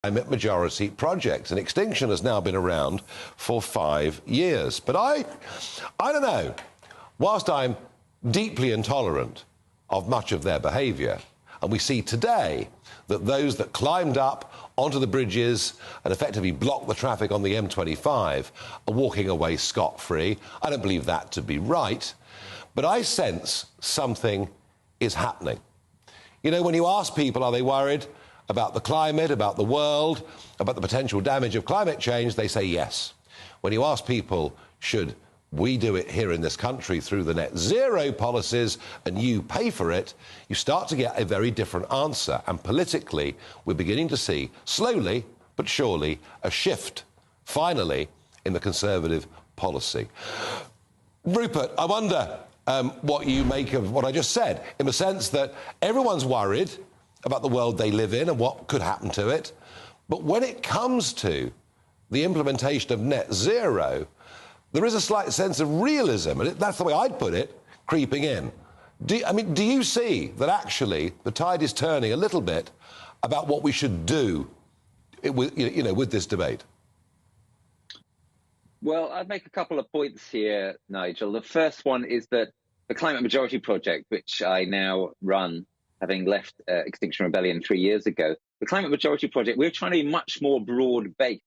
climate majority project. And extinction has now been around for 5 years. But I don't know. Whilst I'm deeply intolerant of much of their behaviour, and we see today that those that climbed up onto the bridges and effectively blocked the traffic on the M25 are walking away scot-free. I don't believe that to be right. But I sense something is happening. You know, when you ask people, are they worried about the climate, about the world, about the potential damage of climate change, they say yes. When you ask people, should we do it here in this country through the net zero policies and you pay for it, you start to get a very different answer. And politically, we're beginning to see, slowly but surely, a shift, finally, in the Conservative policy. Rupert, I wonder what you make of what I just said, in the sense that everyone's worried about the world they live in and what could happen to it. But when it comes to the implementation of net zero, there is a slight sense of realism, and that's the way I'd put it, creeping in. Do you see that actually the tide is turning a little bit about what we should do with this debate? Well, I'd make a couple of points here, Nigel. The first one is that the Climate Majority Project, which I now run, having left Extinction Rebellion 3 years ago, the Climate Majority Project, we're trying to be much more broad-based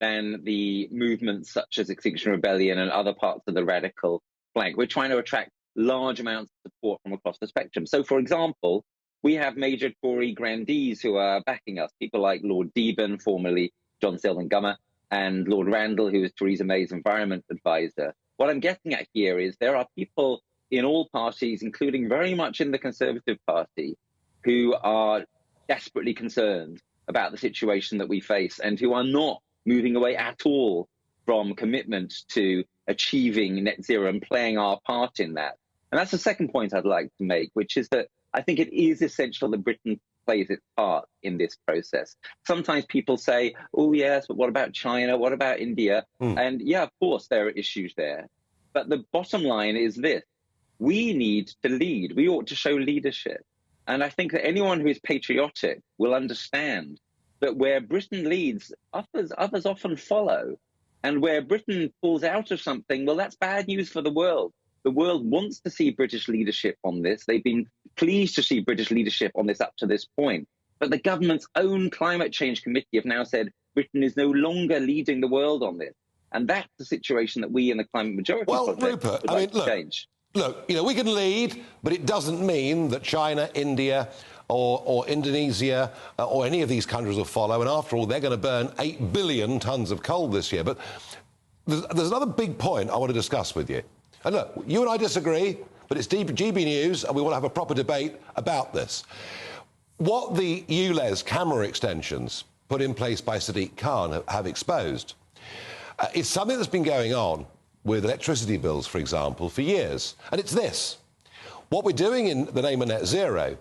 than the movements such as Extinction Rebellion and other parts of the radical flank. We're trying to attract large amounts of support from across the spectrum. So, for example, we have major Tory grandees who are backing us, people like Lord Deben, formerly John Selwyn Gummer, and Lord Randall, who is Theresa May's environment advisor. What I'm getting at here is there are people in all parties, including very much in the Conservative Party, who are desperately concerned about the situation that we face and who are not moving away at all from commitment to achieving net zero and playing our part in that. And that's the second point I'd like to make, which is that I think it is essential that Britain plays its part in this process. Sometimes people say, oh, yes, but what about China? What about India? And yeah, of course, there are issues there. But the bottom line is this. We need to lead. We ought to show leadership. And I think that anyone who is patriotic will understand that where Britain leads, others often follow. And where Britain pulls out of something, well, that's bad news for the world. The world wants to see British leadership on this. They've been pleased to see British leadership on this up to this point. But the government's own climate change committee have now said Britain is no longer leading the world on this. And that's the situation that we in the Climate Majority Project Rupert, would like to change. Look, we can lead, but it doesn't mean that China, India, or Indonesia, or any of these countries will follow. And after all, they're going to burn 8 billion tonnes of coal this year. But there's another big point I want to discuss with you. And look, you and I disagree, but it's GB News, and we want to have a proper debate about this. What the ULEZ camera extensions put in place by Sadiq Khan have exposed is something that's been going on with electricity bills, for example, for years. And it's this. What we're doing in the name of net zero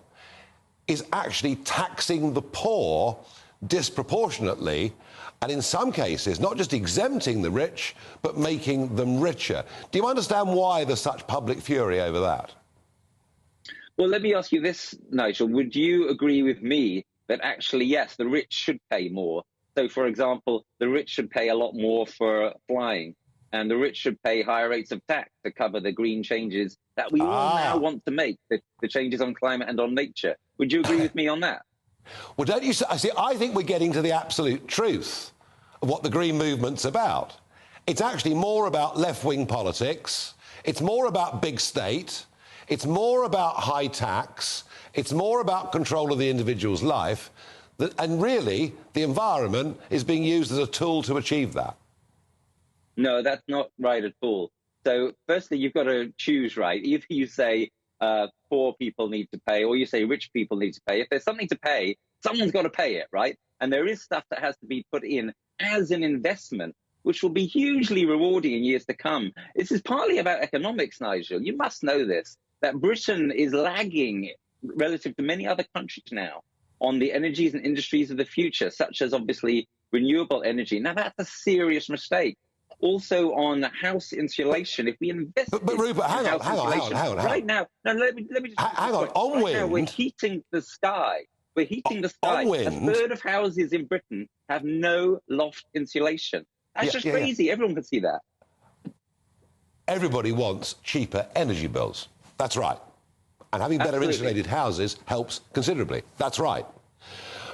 is actually taxing the poor disproportionately, and in some cases, not just exempting the rich, but making them richer. Do you understand why there's such public fury over that? Well, let me ask you this, Nigel. Would you agree with me that actually, yes, the rich should pay more? So, for example, the rich should pay a lot more for flying, and the rich should pay higher rates of tax to cover the green changes that we all now want to make, the changes on climate and on nature. Would you agree with me on that? Well, don't you see, I think we're getting to the absolute truth of what the Green Movement's about. It's actually more about left-wing politics. It's more about big state. It's more about high tax. It's more about control of the individual's life. And really, the environment is being used as a tool to achieve that. No, that's not right at all. So, firstly, you've got to choose, right? Either you say poor people need to pay, or you say rich people need to pay. If there's something to pay, someone's got to pay it, right? And there is stuff that has to be put in as an investment, which will be hugely rewarding in years to come. This is partly about economics, Nigel. You must know this, that Britain is lagging relative to many other countries now on the energies and industries of the future, such as obviously renewable energy. Now, that's a serious mistake. Also on house insulation, if we invest but Rupert, hang on. right now, no, let me just hang on, on right wind. now we're heating the sky We're heating the sky. On wind. A third of houses in Britain have no loft insulation. That's just crazy. Everyone can see that. Everybody wants cheaper energy bills. That's right. And having better insulated houses helps considerably. That's right.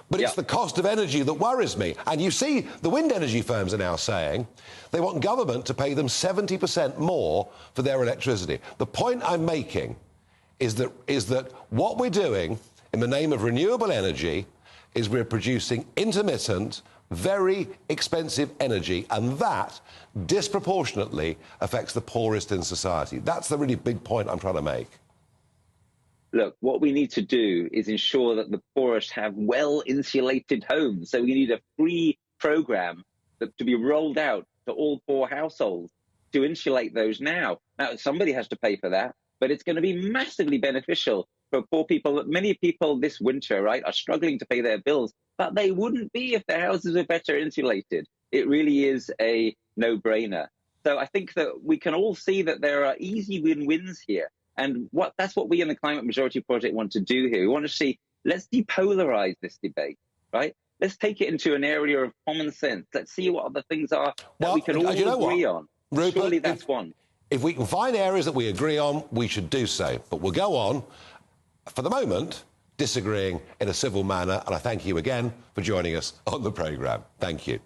But it's the cost of energy that worries me. And you see, the wind energy firms are now saying they want government to pay them 70% more for their electricity. The point I'm making is that what we're doing in the name of renewable energy is we're producing intermittent, very expensive energy, and that disproportionately affects the poorest in society. That's the really big point I'm trying to make. Look, what we need to do is ensure that the poorest have well-insulated homes. So we need a free program to be rolled out to all poor households to insulate those now. Now, somebody has to pay for that, but it's going to be massively beneficial for poor people. Many people this winter, right, are struggling to pay their bills, but they wouldn't be if their houses were better insulated. It really is a no-brainer. So I think that we can all see that there are easy win-wins here. And that's what we in the Climate Majority Project want to do here. We want to see, let's depolarize this debate, right? Let's take it into an area of common sense. Let's see what other things are that we can all agree on. Rupert, surely that's one. If we can find areas that we agree on, we should do so. But we'll go on, for the moment, disagreeing in a civil manner. And I thank you again for joining us on the programme. Thank you.